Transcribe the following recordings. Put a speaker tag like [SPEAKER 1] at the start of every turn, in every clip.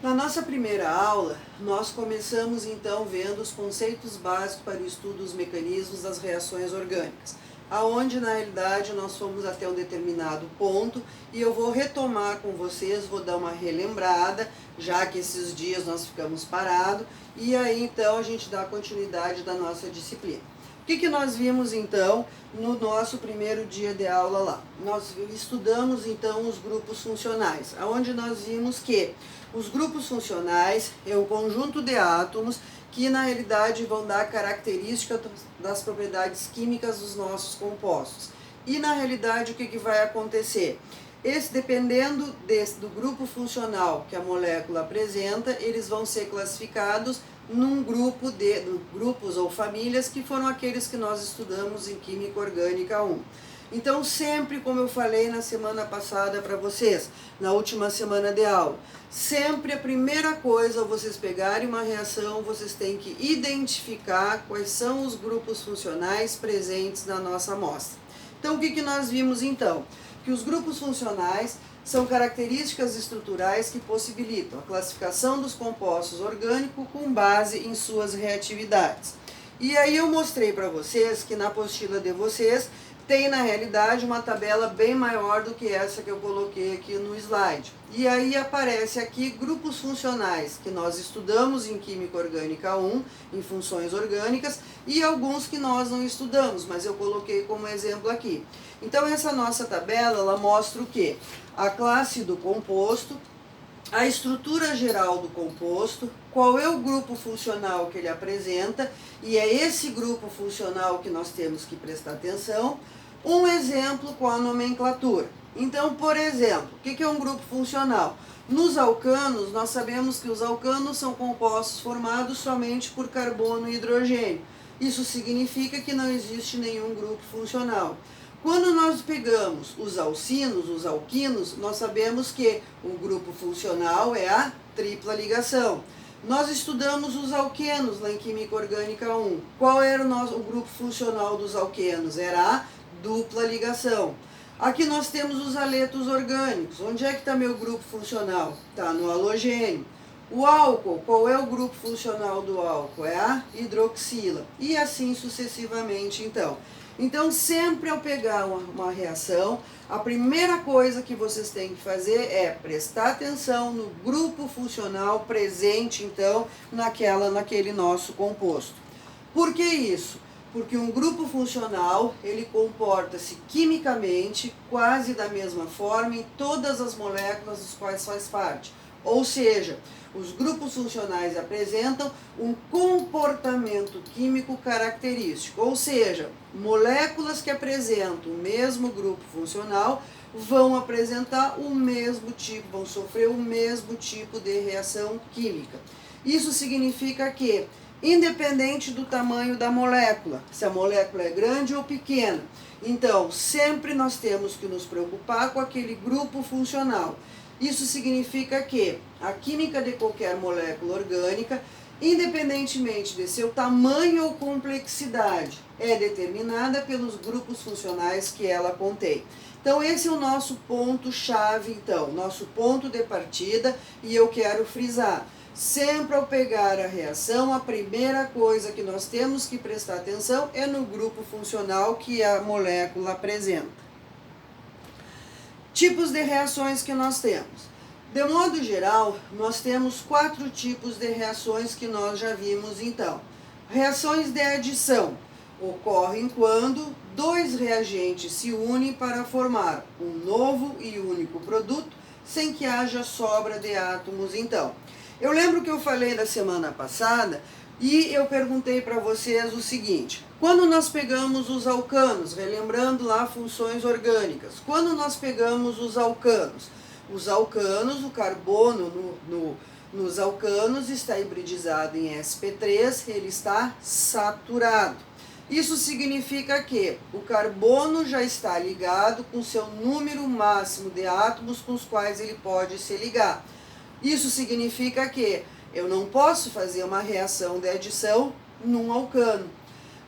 [SPEAKER 1] Na nossa primeira aula, nós começamos então vendo os conceitos básicos para o estudo dos mecanismos das reações orgânicas, aonde na realidade nós fomos até um determinado ponto e eu vou retomar com vocês, vou dar uma relembrada, já que esses dias nós ficamos parados, e aí então a gente dá continuidade da nossa disciplina. O que nós vimos então no nosso primeiro dia de aula lá? Nós estudamos então os grupos funcionais, onde nós vimos que os grupos funcionais é um conjunto de átomos que na realidade vão dar características das propriedades químicas dos nossos compostos. E na realidade o que vai acontecer? Dependendo do grupo funcional que a molécula apresenta, eles vão ser classificados num grupo de grupos ou famílias que foram aqueles que nós estudamos em Química Orgânica 1. Então sempre, como eu falei na semana passada para vocês, na última semana de aula, sempre a primeira coisa ao vocês pegarem uma reação, vocês têm que identificar quais são os grupos funcionais presentes na nossa amostra. Então o que nós vimos então? Que os grupos funcionais são características estruturais que possibilitam a classificação dos compostos orgânicos com base em suas reatividades. E aí eu mostrei para vocês que na apostila de vocês tem na realidade uma tabela bem maior do que essa que eu coloquei aqui no slide. E aí aparece aqui grupos funcionais que nós estudamos em Química Orgânica 1, em funções orgânicas, e alguns que nós não estudamos, mas eu coloquei como exemplo aqui. Então essa nossa tabela, ela mostra o quê? A classe do composto, a estrutura geral do composto, qual é o grupo funcional que ele apresenta, e é esse grupo funcional que nós temos que prestar atenção. Um exemplo com a nomenclatura. Então, por exemplo, o que é um grupo funcional? Nos alcanos, nós sabemos que os alcanos são compostos formados somente por carbono e hidrogênio. Isso significa que não existe nenhum grupo funcional. Quando nós pegamos os alcinos, os alquinos, nós sabemos que o grupo funcional é a tripla ligação. Nós estudamos os alquenos lá em Química Orgânica 1. Qual era o grupo funcional dos alquenos? Era a dupla ligação. Aqui nós temos os aletos orgânicos. Onde é que está meu grupo funcional? Está no halogênio. O álcool, qual é o grupo funcional do álcool? É a hidroxila. E assim sucessivamente então. Então, sempre ao pegar uma reação, a primeira coisa que vocês têm que fazer é prestar atenção no grupo funcional presente, então, naquele nosso composto. Por que isso? Porque um grupo funcional, ele comporta-se quimicamente quase da mesma forma em todas as moléculas das quais faz parte. Ou seja, os grupos funcionais apresentam um comportamento químico característico, ou seja, moléculas que apresentam o mesmo grupo funcional vão apresentar o mesmo tipo, vão sofrer o mesmo tipo de reação química. Isso significa que, independente do tamanho da molécula, se a molécula é grande ou pequena, então sempre nós temos que nos preocupar com aquele grupo funcional. Isso significa que a química de qualquer molécula orgânica, independentemente de seu tamanho ou complexidade, é determinada pelos grupos funcionais que ela contém. Então esse é o nosso ponto-chave, então, nosso ponto de partida, e eu quero frisar. Sempre ao pegar a reação, a primeira coisa que nós temos que prestar atenção é no grupo funcional que a molécula apresenta. Tipos de reações que nós temos. De modo geral, nós temos 4 tipos de reações que nós já vimos então. Reações de adição ocorrem quando 2 reagentes se unem para formar um novo e único produto, sem que haja sobra de átomos então. Eu lembro que eu falei na semana passada e eu perguntei para vocês o seguinte: quando nós pegamos os alcanos, relembrando lá funções orgânicas, quando nós pegamos os alcanos, o carbono nos alcanos está hibridizado em sp3, ele está saturado. Isso significa que o carbono já está ligado com seu número máximo de átomos com os quais ele pode se ligar. Isso significa que eu não posso fazer uma reação de adição num alcano.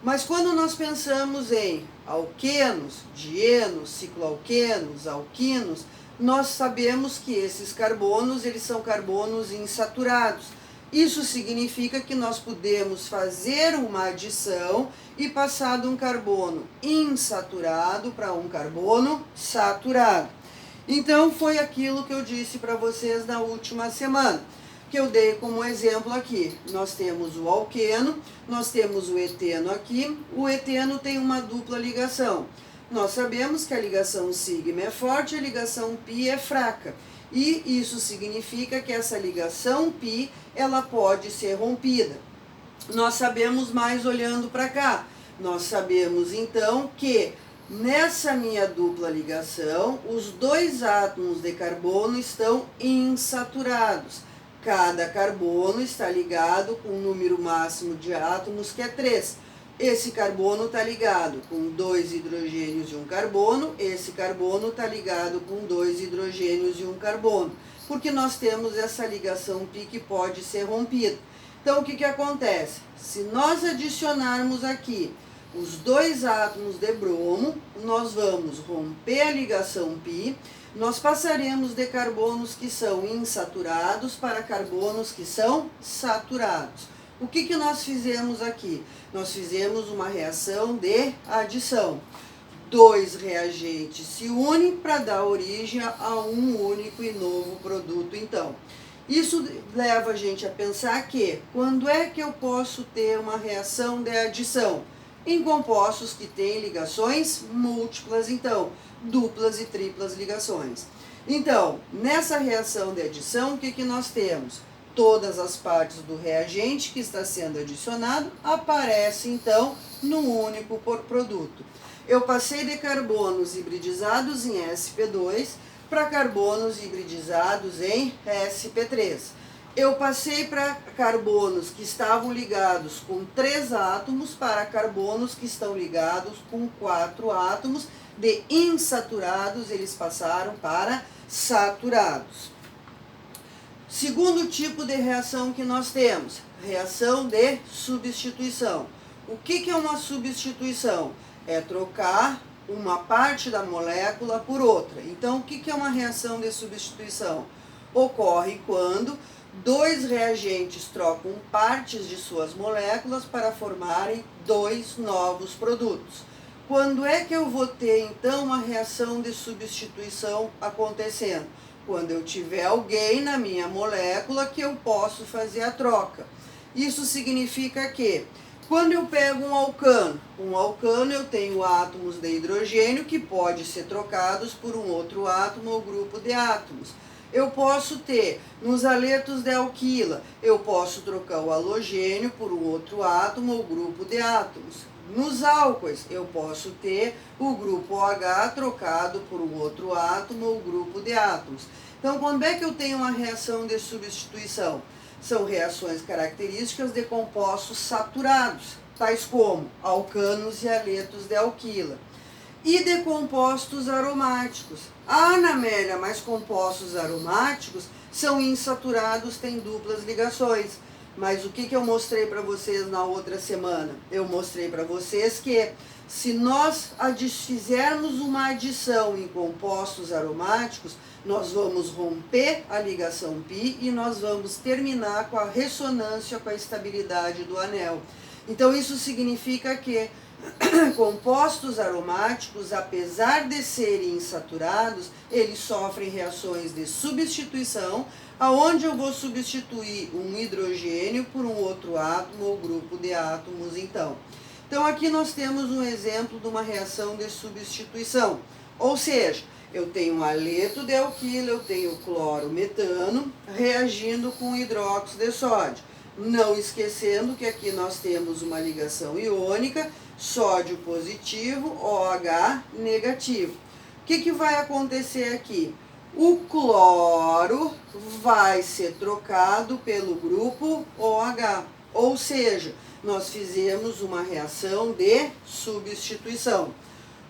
[SPEAKER 1] Mas quando nós pensamos em alquenos, dienos, cicloalquenos, alquinos, nós sabemos que esses carbonos, eles são carbonos insaturados. Isso significa que nós podemos fazer uma adição e passar de um carbono insaturado para um carbono saturado. Então foi aquilo que eu disse para vocês na última semana, que eu dei como exemplo aqui. Nós temos o alqueno, nós temos o eteno aqui. O eteno tem uma dupla ligação. Nós sabemos que a ligação sigma é forte, a ligação pi é fraca. E isso significa que essa ligação pi, ela pode ser rompida. Nós sabemos mais olhando para cá. Nós sabemos então que nessa minha dupla ligação, os dois átomos de carbono estão insaturados. Cada carbono está ligado com um número máximo de átomos, que é 3. Esse carbono está ligado com 2 hidrogênios e um carbono, esse carbono está ligado com 2 hidrogênios e um carbono, porque nós temos essa ligação pi que pode ser rompida. Então, o que acontece? Se nós adicionarmos aqui os dois átomos de bromo, nós vamos romper a ligação pi, nós passaremos de carbonos que são insaturados para carbonos que são saturados. O que nós fizemos aqui? Nós fizemos uma reação de adição. Dois reagentes se unem para dar origem a um único e novo produto, então. Isso leva a gente a pensar que, quando é que eu posso ter uma reação de adição? Em compostos que têm ligações múltiplas, então, duplas e triplas ligações. Então, nessa reação de adição, o que nós temos? Todas as partes do reagente que está sendo adicionado aparecem, então, num único produto. Eu passei de carbonos hibridizados em sp2 para carbonos hibridizados em sp3. Eu passei para carbonos que estavam ligados com 3 átomos para carbonos que estão ligados com 4 átomos. De insaturados, eles passaram para saturados. Segundo tipo de reação que nós temos, reação de substituição. O que é uma substituição? É trocar uma parte da molécula por outra. Então, o que é uma reação de substituição? Ocorre quando dois reagentes trocam partes de suas moléculas para formarem dois novos produtos. Quando é que eu vou ter, então, uma reação de substituição acontecendo? Quando eu tiver alguém na minha molécula que eu posso fazer a troca. Isso significa que, quando eu pego um alcano eu tenho átomos de hidrogênio que pode ser trocados por um outro átomo ou grupo de átomos. Eu posso ter, nos aletos de alquila, eu posso trocar o halogênio por um outro átomo ou grupo de átomos. Nos álcoois, eu posso ter o grupo OH trocado por um outro átomo ou grupo de átomos. Então, quando é que eu tenho uma reação de substituição? São reações características de compostos saturados, tais como alcanos e aletos de alquila. E de compostos aromáticos. Ah, Ana Amélia, mas compostos aromáticos são insaturados, têm duplas ligações. Mas o que eu mostrei para vocês na outra semana? Eu mostrei para vocês que se nós fizermos uma adição em compostos aromáticos, nós vamos romper a ligação pi e nós vamos terminar com a ressonância, com a estabilidade do anel. Então isso significa que compostos aromáticos, apesar de serem insaturados, eles sofrem reações de substituição, aonde eu vou substituir um hidrogênio por um outro átomo ou grupo de átomos, então. Então aqui nós temos um exemplo de uma reação de substituição, ou seja, eu tenho um aleto de alquila, eu tenho cloro-metano reagindo com hidróxido de sódio. Não esquecendo que aqui nós temos uma ligação iônica, sódio positivo, OH negativo. O que vai acontecer aqui? O cloro vai ser trocado pelo grupo OH, ou seja, nós fizemos uma reação de substituição.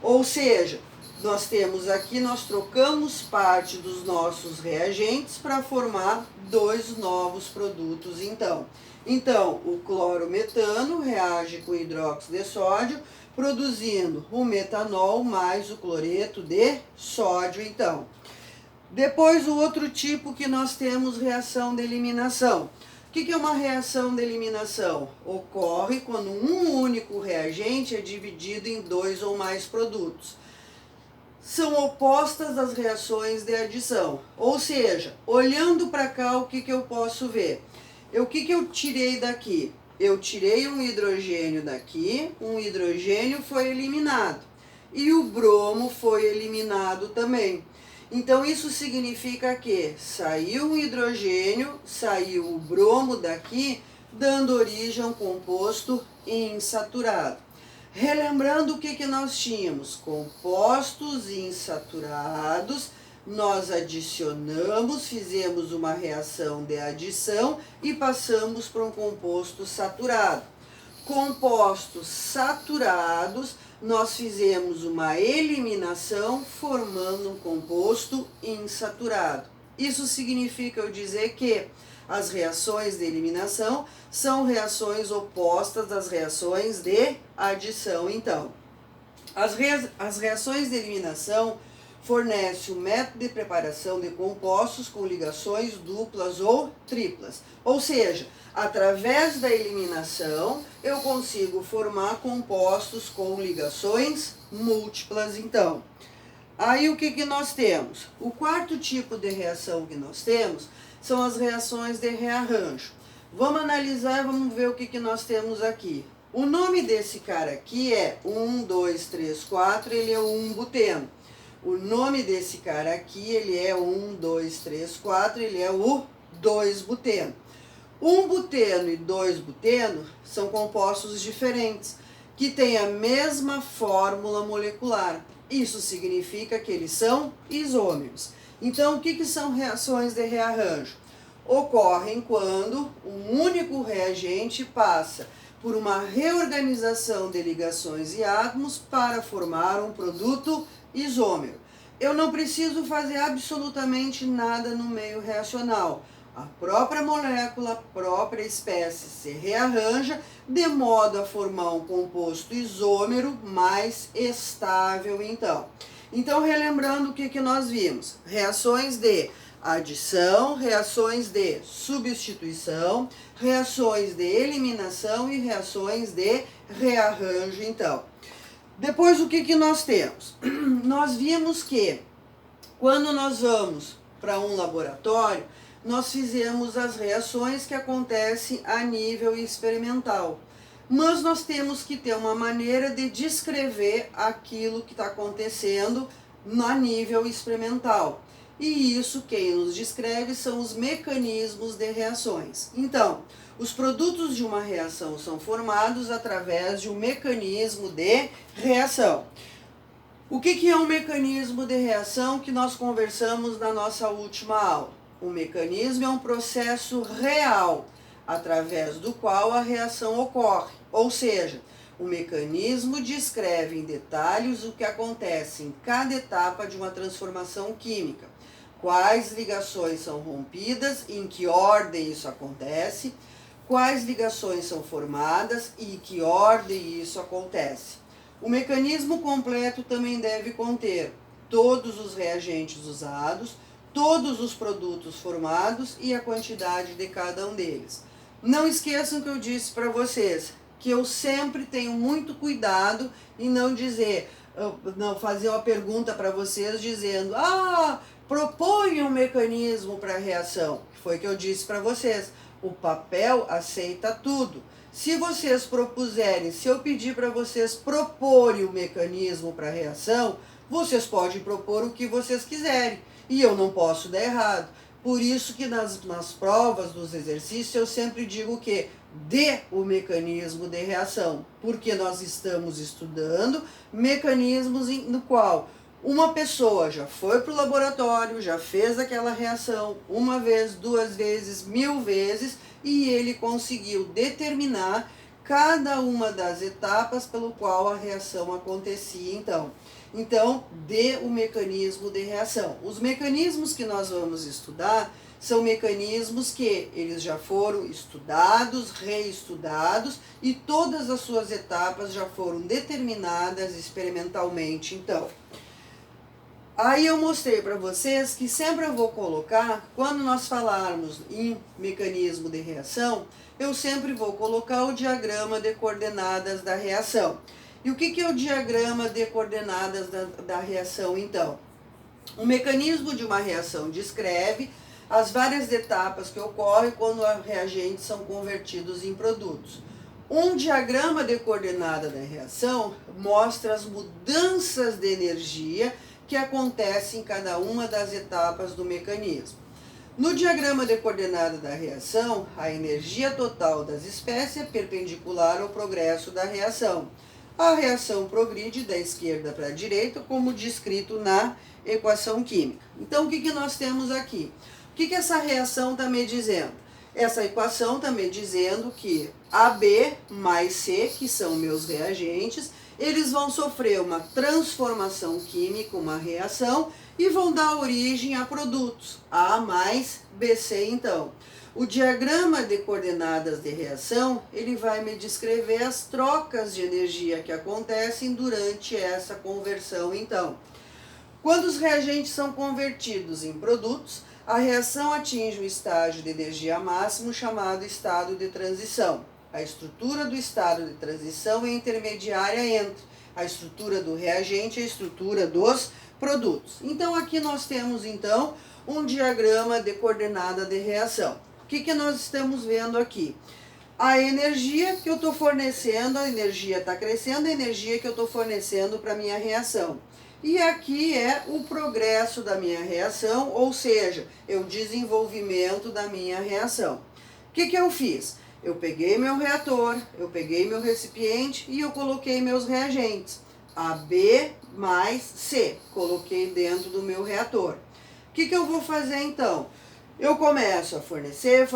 [SPEAKER 1] Ou seja, nós temos aqui, nós trocamos parte dos nossos reagentes para formar dois novos produtos, então. Então, o cloro-metano reage com hidróxido de sódio, produzindo o metanol mais o cloreto de sódio, então. Depois, o outro tipo que nós temos, reação de eliminação. O que é uma reação de eliminação? Ocorre quando um único reagente é dividido em 2 ou mais produtos. São opostas às reações de adição. Ou seja, olhando para cá, o que eu posso ver? O que eu tirei daqui? Eu tirei um hidrogênio daqui, um hidrogênio foi eliminado. E o bromo foi eliminado também. Então isso significa que saiu um hidrogênio, saiu o bromo daqui, dando origem a um composto insaturado. Relembrando o que nós tínhamos? Compostos insaturados, nós adicionamos, fizemos uma reação de adição e passamos para um composto saturado. Compostos saturados, nós fizemos uma eliminação formando um composto insaturado. Isso significa eu dizer que as reações de eliminação são reações opostas às reações de adição. Então, as reações de eliminação fornecem um método de preparação de compostos com ligações duplas ou triplas. Ou seja, através da eliminação, eu consigo formar compostos com ligações múltiplas, então. Aí o que nós temos? O quarto tipo de reação que nós temos são as reações de rearranjo. Vamos analisar e vamos ver o que nós temos aqui. O nome desse cara aqui é 1, 2, 3, 4, ele é o 1-buteno. O nome desse cara aqui, ele é 1, 2, 3, 4, ele é o 2-buteno. 1-buteno e 2-buteno são compostos diferentes, que têm a mesma fórmula molecular. Isso significa que eles são isômeros. Então, o que são reações de rearranjo? Ocorrem quando um único reagente passa por uma reorganização de ligações e átomos para formar um produto isômero. Eu não preciso fazer absolutamente nada no meio reacional. A própria molécula, a própria espécie se rearranja de modo a formar um composto isômero mais estável, então. Então, relembrando o que nós vimos? Reações de adição, reações de substituição, reações de eliminação e reações de rearranjo, então. Depois, o que nós temos? Nós vimos que quando nós vamos para um laboratório, nós fizemos as reações que acontecem a nível experimental. Mas nós temos que ter uma maneira de descrever aquilo que está acontecendo a nível experimental. E isso quem nos descreve são os mecanismos de reações. Então, os produtos de uma reação são formados através de um mecanismo de reação. O que é um mecanismo de reação que nós conversamos na nossa última aula? O mecanismo é um processo real, através do qual a reação ocorre. Ou seja, o mecanismo descreve em detalhes o que acontece em cada etapa de uma transformação química. Quais ligações são rompidas, em que ordem isso acontece, quais ligações são formadas e em que ordem isso acontece. O mecanismo completo também deve conter todos os reagentes usados, todos os produtos formados e a quantidade de cada um deles. Não esqueçam que eu disse para vocês que eu sempre tenho muito cuidado em não dizer, não fazer uma pergunta para vocês dizendo, propõe um mecanismo para a reação. Foi o que eu disse para vocês. O papel aceita tudo. Se vocês propuserem, se eu pedir para vocês proporem o mecanismo para a reação, vocês podem propor o que vocês quiserem. E eu não posso dar errado. Por isso que nas provas, dos exercícios, eu sempre digo que dê o mecanismo de reação. Porque nós estamos estudando mecanismos no qual uma pessoa já foi para o laboratório, já fez aquela reação uma vez, 2 vezes, 1000 vezes, e ele conseguiu determinar cada uma das etapas pelo qual a reação acontecia, Então, dê o mecanismo de reação. Os mecanismos que nós vamos estudar são mecanismos que eles já foram estudados, reestudados, e todas as suas etapas já foram determinadas experimentalmente, Aí eu mostrei para vocês que sempre eu vou colocar, quando nós falarmos em mecanismo de reação, eu sempre vou colocar o diagrama de coordenadas da reação. E o que é o diagrama de coordenadas da reação então? O mecanismo de uma reação descreve as várias etapas que ocorrem quando os reagentes são convertidos em produtos. Um diagrama de coordenada da reação mostra as mudanças de energia que acontecem em cada uma das etapas do mecanismo. No diagrama de coordenada da reação, a energia total das espécies é perpendicular ao progresso da reação. A reação progride da esquerda para a direita, como descrito na equação química. Então, o que nós temos aqui? O que essa reação está me dizendo? Essa equação está me dizendo que AB mais C, que são meus reagentes, eles vão sofrer uma transformação química, uma reação, e vão dar origem a produtos, A mais BC então. O diagrama de coordenadas de reação, ele vai me descrever as trocas de energia que acontecem durante essa conversão então. Quando os reagentes são convertidos em produtos, a reação atinge o estágio de energia máximo chamado estado de transição. A estrutura do estado de transição é intermediária entre a estrutura do reagente e a estrutura dos produtos. Então aqui nós temos então um diagrama de coordenada de reação. O que nós estamos vendo aqui? A energia que eu estou fornecendo, a energia está crescendo, a energia que eu estou fornecendo para a minha reação. E aqui é o progresso da minha reação, ou seja, é o desenvolvimento da minha reação. O que eu fiz? Eu peguei meu reator, eu peguei meu recipiente e eu coloquei meus reagentes. AB mais C, coloquei dentro do meu reator. O que eu vou fazer então? Eu começo a fornecer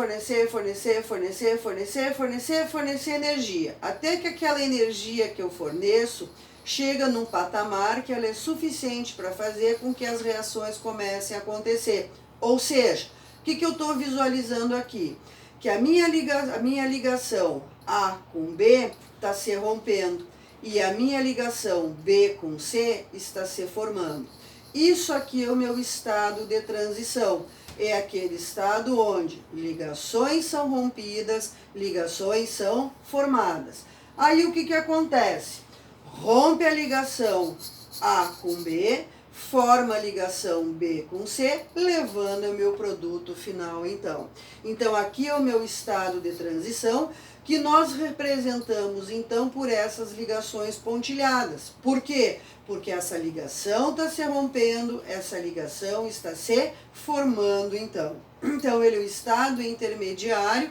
[SPEAKER 1] energia, até que aquela energia que eu forneço chega num patamar que ela é suficiente para fazer com que as reações comecem a acontecer. Ou seja, o que eu estou visualizando aqui? Que a minha ligação A com B está se rompendo e a minha ligação B com C está se formando. Isso aqui é o meu estado de transição. É aquele estado onde ligações são rompidas, ligações são formadas. Aí o que acontece? Rompe a ligação A com B, forma a ligação B com C, levando o meu produto final então. Então aqui é o meu estado de transição, que nós representamos então por essas ligações pontilhadas. Por quê? Porque essa ligação está se rompendo, essa ligação está se formando então. Então ele é o estado intermediário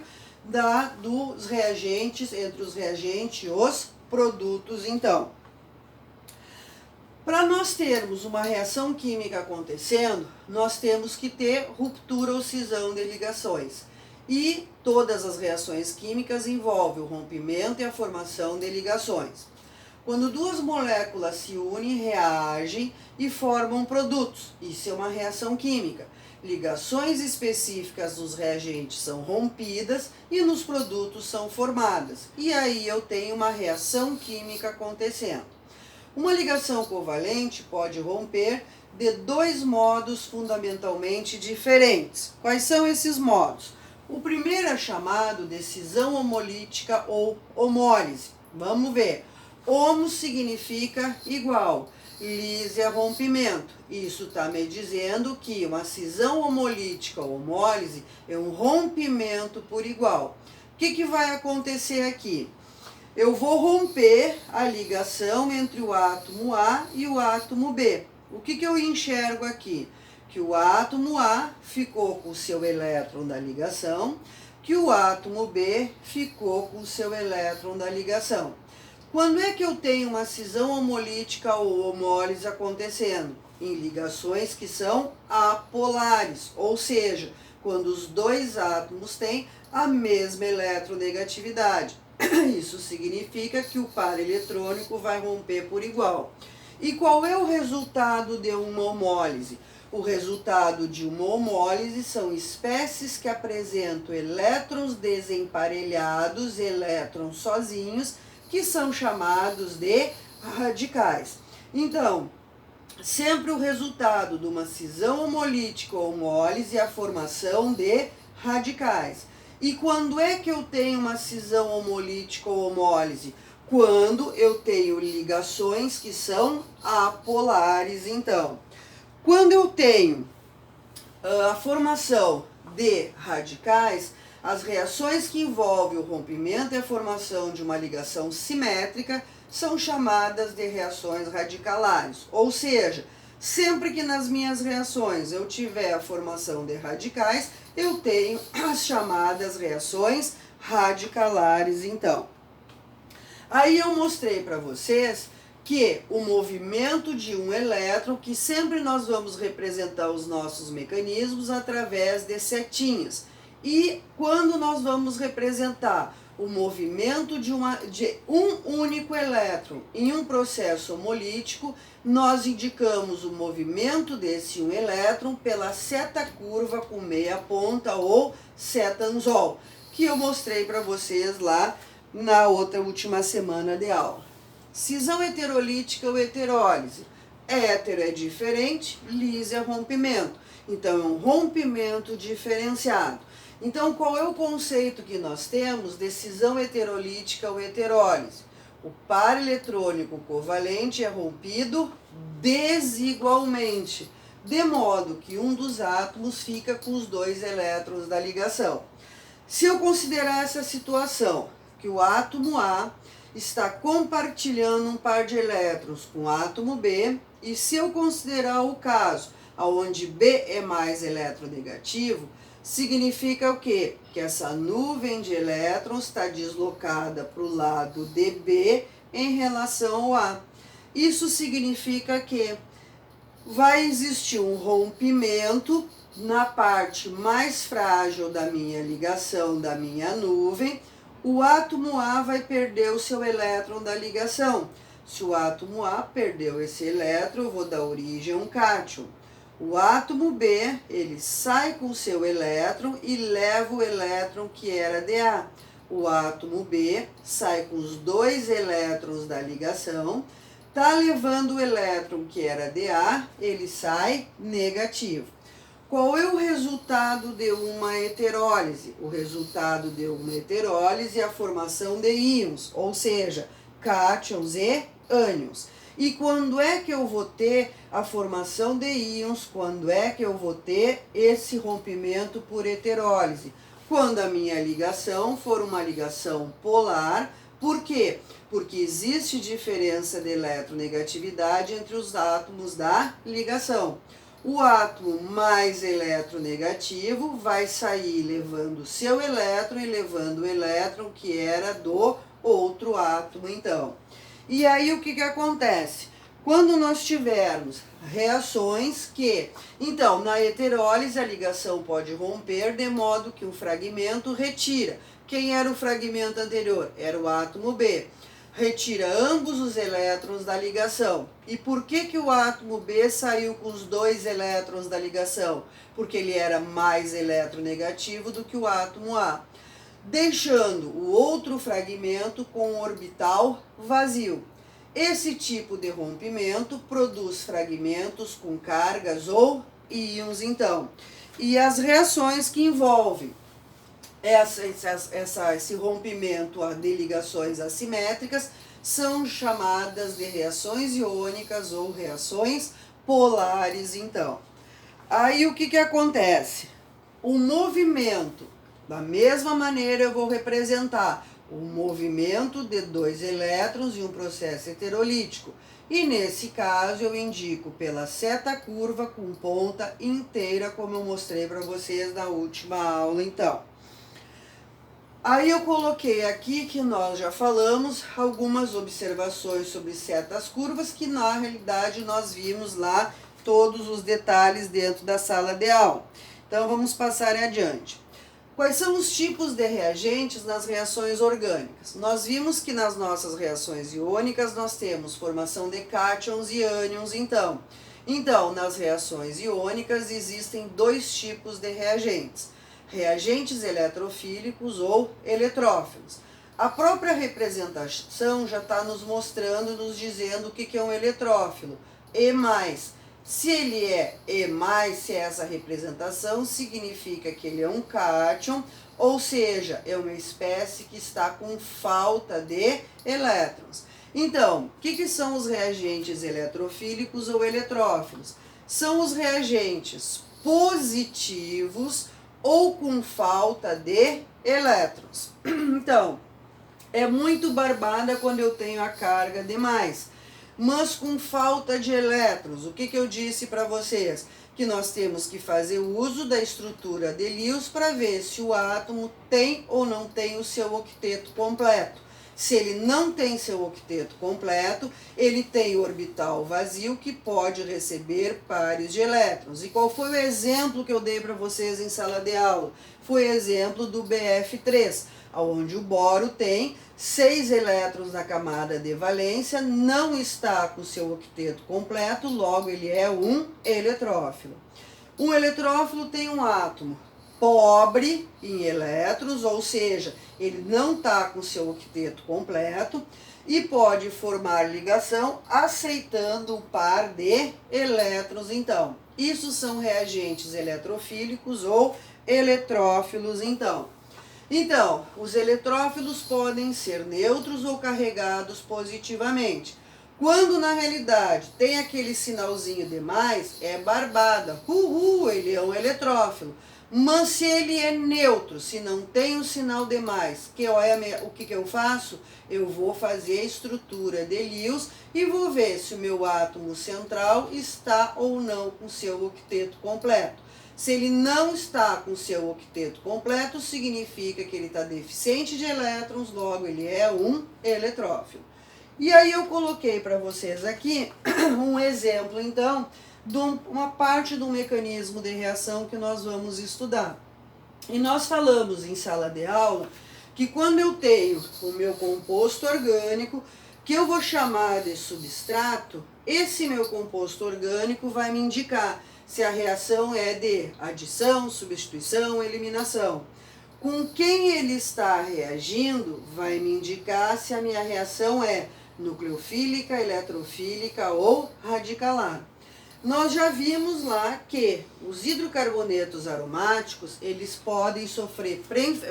[SPEAKER 1] dos reagentes, entre os reagentes e os produtos então. Para nós termos uma reação química acontecendo, nós temos que ter ruptura ou cisão de ligações. E todas as reações químicas envolvem o rompimento e a formação de ligações. Quando duas moléculas se unem, reagem e formam produtos. Isso é uma reação química. Ligações específicas dos reagentes são rompidas e nos produtos são formadas. E aí eu tenho uma reação química acontecendo. Uma ligação covalente pode romper de dois modos fundamentalmente diferentes. Quais são esses modos? O primeiro é chamado de cisão homolítica ou homólise. Vamos ver. Homo significa igual, lise é rompimento. Isso está me dizendo que uma cisão homolítica ou homólise é um rompimento por igual. O que vai acontecer aqui? Eu vou romper a ligação entre o átomo A e o átomo B. O que eu enxergo aqui? Que o átomo A ficou com o seu elétron da ligação, que o átomo B ficou com o seu elétron da ligação. Quando é que eu tenho uma cisão homolítica ou homólise acontecendo? Em ligações que são apolares, ou seja, quando os dois átomos têm a mesma eletronegatividade. Isso significa que o par eletrônico vai romper por igual. E qual é o resultado de uma homólise? O resultado de uma homólise são espécies que apresentam elétrons desemparelhados, elétrons sozinhos, que são chamados de radicais. Então, sempre o resultado de uma cisão homolítica ou homólise é a formação de radicais. E quando é que eu tenho uma cisão homolítica ou homólise? Quando eu tenho ligações que são apolares, então. Quando eu tenho a formação de radicais, as reações que envolvem o rompimento e a formação de uma ligação simétrica são chamadas de reações radicalares. Ou seja, sempre que nas minhas reações eu tiver a formação de radicais, eu tenho as chamadas reações radicalares, então. Aí eu mostrei para vocês que o movimento de um elétron, que sempre nós vamos representar os nossos mecanismos através de setinhas. E quando nós vamos representar o movimento de um único elétron em um processo homolítico, nós indicamos o movimento desse um elétron pela seta curva com meia ponta ou seta anzol, que eu mostrei para vocês lá na última semana de aula. Cisão heterolítica ou heterólise. Hétero é diferente, lise é rompimento. Então é um rompimento diferenciado. Então qual é o conceito que nós temos de cisão heterolítica ou heterólise? O par eletrônico covalente é rompido desigualmente, de modo que um dos átomos fica com os dois elétrons da ligação. Se eu considerar essa situação, que o átomo A está compartilhando um par de elétrons com o átomo B, e se eu considerar o caso onde B é mais eletronegativo, significa o quê? Que essa nuvem de elétrons está deslocada para o lado de B em relação ao A. Isso significa que vai existir um rompimento na parte mais frágil da minha ligação, da minha nuvem. O átomo A vai perder o seu elétron da ligação. Se o átomo A perdeu esse elétron, eu vou dar origem a um cátion. O átomo B, ele sai com o seu elétron e leva o elétron que era de A. O átomo B sai com os dois elétrons da ligação, está levando o elétron que era de A, ele sai negativo. Qual é o resultado de uma heterólise? O resultado de uma heterólise é a formação de íons, ou seja, cátions e ânions. E quando é que eu vou ter a formação de íons? Quando é que eu vou ter esse rompimento por heterólise? Quando a minha ligação for uma ligação polar. Por quê? Porque existe diferença de eletronegatividade entre os átomos da ligação. O átomo mais eletronegativo vai sair levando seu elétron e levando o elétron que era do outro átomo, então. E aí o que acontece? Quando nós tivermos reações que, então, na heterólise a ligação pode romper de modo que um fragmento retira. Quem era o fragmento anterior? Era o átomo B. Retira ambos os elétrons da ligação. E por que o átomo B saiu com os dois elétrons da ligação? Porque ele era mais eletronegativo do que o átomo A, deixando o outro fragmento com o orbital vazio. Esse tipo de rompimento produz fragmentos com cargas ou íons, então. E as reações que envolvem esse rompimento de ligações assimétricas são chamadas de reações iônicas ou reações polares, então. Aí o que acontece? O movimento, da mesma maneira eu vou representar o movimento de dois elétrons em um processo heterolítico. E nesse caso eu indico pela seta curva com ponta inteira, como eu mostrei para vocês na última aula, então. Aí eu coloquei aqui que nós já falamos algumas observações sobre setas curvas, que na realidade nós vimos lá todos os detalhes dentro da sala de aula. Então vamos passar adiante. Quais são os tipos de reagentes nas reações orgânicas? Nós vimos que nas nossas reações iônicas nós temos formação de cátions e ânions, então. Então, nas reações iônicas existem dois tipos de reagentes: reagentes eletrofílicos ou eletrófilos. A própria representação já está nos mostrando, nos dizendo o que é um eletrófilo. E+. Se ele é E+, se é essa representação, significa que ele é um cátion, ou seja, é uma espécie que está com falta de elétrons. Então, o que são os reagentes eletrofílicos ou eletrófilos? São os reagentes positivos ou com falta de elétrons. Então, é muito barbada quando eu tenho a carga demais, mas com falta de elétrons. O que eu disse para vocês? Que nós temos que fazer uso da estrutura de Lewis para ver se o átomo tem ou não tem o seu octeto completo. Se ele não tem seu octeto completo, ele tem orbital vazio que pode receber pares de elétrons. E qual foi o exemplo que eu dei para vocês em sala de aula? Foi o exemplo do BF3, onde o boro tem 6 elétrons na camada de valência, não está com seu octeto completo, logo ele é um eletrófilo. Um eletrófilo tem um átomo pobre em elétrons, ou seja, ele não está com seu octeto completo e pode formar ligação aceitando um par de elétrons. Então, isso são reagentes eletrofílicos ou eletrófilos, então. Então, os eletrófilos podem ser neutros ou carregados positivamente. Quando na realidade tem aquele sinalzinho de mais, é barbada. Ele é um eletrófilo. Mas se ele é neutro, se não tem o sinal de mais, o que eu faço? Eu vou fazer a estrutura de Lewis e vou ver se o meu átomo central está ou não com seu octeto completo. Se ele não está com seu octeto completo, significa que ele está deficiente de elétrons, logo ele é um eletrófilo. E aí eu coloquei para vocês aqui um exemplo, então, de uma parte do mecanismo de reação que nós vamos estudar. E nós falamos em sala de aula que quando eu tenho o meu composto orgânico, que eu vou chamar de substrato, esse meu composto orgânico vai me indicar se a reação é de adição, substituição, eliminação. Com quem ele está reagindo vai me indicar se a minha reação é nucleofílica, eletrofílica ou radicalar. Nós já vimos lá que os hidrocarbonetos aromáticos, eles podem sofrer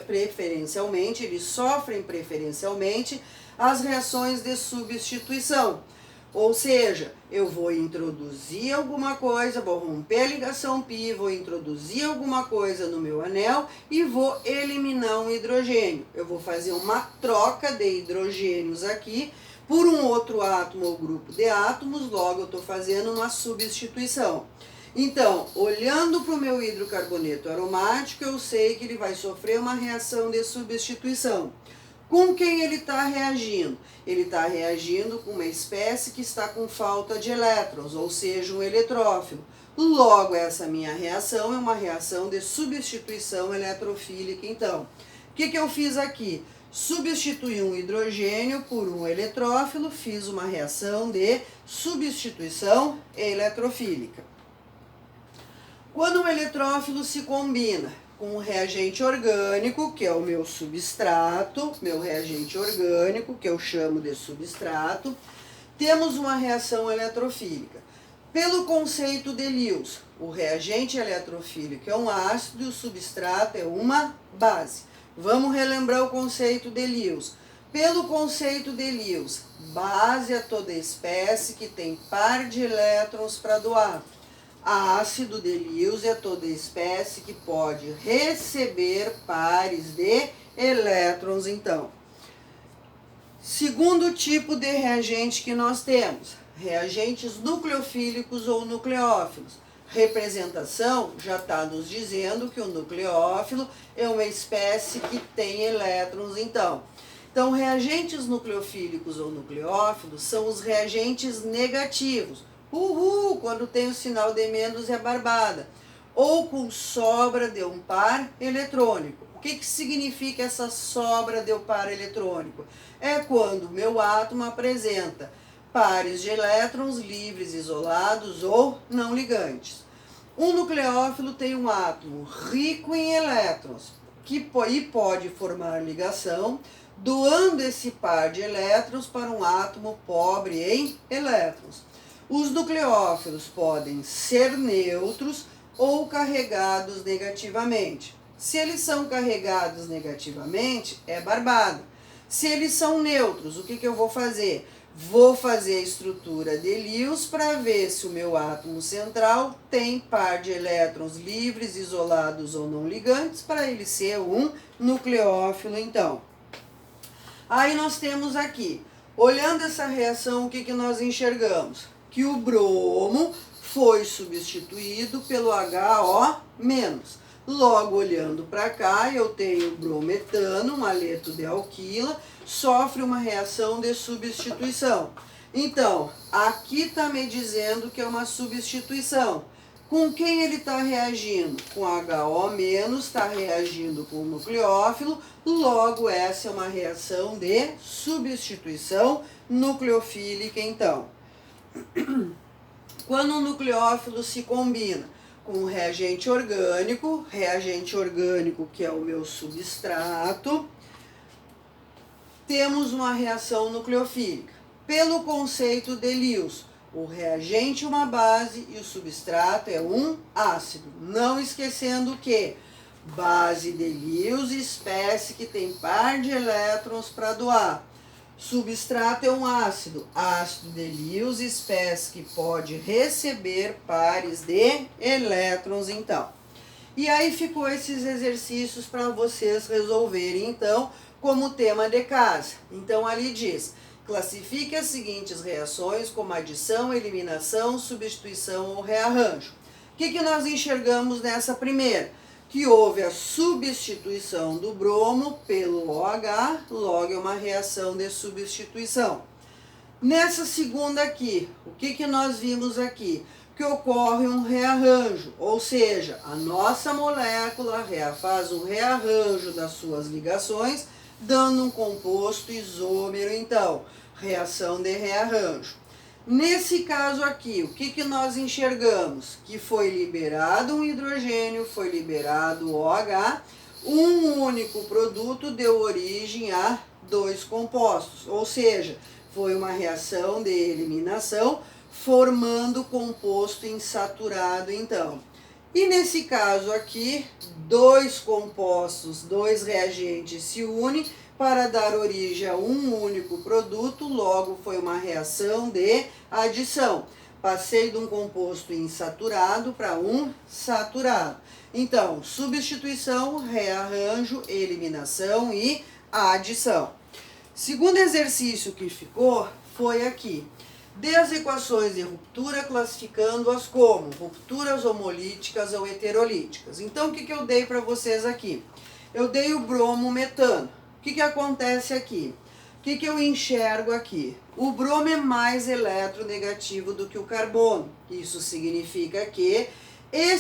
[SPEAKER 1] preferencialmente, eles sofrem preferencialmente as reações de substituição. Ou seja, eu vou introduzir alguma coisa, vou romper a ligação π, vou introduzir alguma coisa no meu anel e vou eliminar um hidrogênio. Eu vou fazer uma troca de hidrogênios aqui por um outro átomo ou grupo de átomos, logo eu estou fazendo uma substituição. Então, olhando para o meu hidrocarboneto aromático, eu sei que ele vai sofrer uma reação de substituição. Com quem ele está reagindo? Ele está reagindo com uma espécie que está com falta de elétrons, ou seja, um eletrófilo. Logo, essa minha reação é uma reação de substituição eletrofílica. Então, o que eu fiz aqui? Substituí um hidrogênio por um eletrófilo, fiz uma reação de substituição eletrofílica. Quando um eletrófilo se combina com um reagente orgânico, que é o meu substrato, meu reagente orgânico, que eu chamo de substrato, temos uma reação eletrofílica. Pelo conceito de Lewis, o reagente eletrofílico é um ácido e o substrato é uma base. Vamos relembrar o conceito de Lewis. Pelo conceito de Lewis, base é toda espécie que tem par de elétrons para doar. Ácido de Lewis é toda espécie que pode receber pares de elétrons, então. Segundo tipo de reagente que nós temos, reagentes nucleofílicos ou nucleófilos. Representação já está nos dizendo que o nucleófilo é uma espécie que tem elétrons, então. Então, reagentes nucleofílicos ou nucleófilos são os reagentes negativos. Quando tem o sinal de menos é barbada. Ou com sobra de um par eletrônico. O que significa essa sobra de um par eletrônico? É quando o meu átomo apresenta pares de elétrons livres, isolados ou não ligantes. Um nucleófilo tem um átomo rico em elétrons e pode formar ligação, doando esse par de elétrons para um átomo pobre em elétrons. Os nucleófilos podem ser neutros ou carregados negativamente. Se eles são carregados negativamente, é barbada. Se eles são neutros, o que eu vou fazer? Vou fazer a estrutura de Lewis para ver se o meu átomo central tem par de elétrons livres, isolados ou não ligantes, para ele ser um nucleófilo, então. Aí nós temos aqui, olhando essa reação, o que nós enxergamos? Que o bromo foi substituído pelo HO-. Logo, olhando para cá, eu tenho brometano, um haleto de alquila, sofre uma reação de substituição. Então, aqui está me dizendo que é uma substituição. Com quem ele está reagindo? Com HO-, está reagindo com o nucleófilo, logo essa é uma reação de substituição nucleofílica, então. Quando o nucleófilo se combina com um reagente orgânico que é o meu substrato, temos uma reação nucleofílica. Pelo conceito de Lewis, o reagente é uma base e o substrato é um ácido. Não esquecendo que base de Lewis, espécie que tem par de elétrons para doar. Substrato é um ácido, ácido de Lewis, espécie que pode receber pares de elétrons, então. E aí ficou esses exercícios para vocês resolverem, então, como tema de casa. Então, ali diz, classifique as seguintes reações como adição, eliminação, substituição ou rearranjo. O que nós enxergamos nessa primeira? Que houve a substituição do bromo pelo OH, logo é uma reação de substituição. Nessa segunda aqui, o que nós vimos aqui? Que ocorre um rearranjo, ou seja, a nossa molécula faz um rearranjo das suas ligações, dando um composto isômero, então, reação de rearranjo. Nesse caso aqui, o que nós enxergamos? Que foi liberado um hidrogênio, foi liberado o OH, um único produto deu origem a dois compostos, ou seja, foi uma reação de eliminação, formando composto insaturado, então. E nesse caso aqui, dois compostos, dois reagentes se unem para dar origem a um único produto, logo foi uma reação de adição. Passei de um composto insaturado para um saturado. Então, substituição, rearranjo, eliminação e adição. Segundo exercício que ficou foi aqui. Dê as equações de ruptura classificando-as como rupturas homolíticas ou heterolíticas. Então, o que eu dei para vocês aqui? Eu dei o bromo-metano. O que acontece aqui? O que eu enxergo aqui? O bromo é mais eletronegativo do que o carbono. Isso significa que esse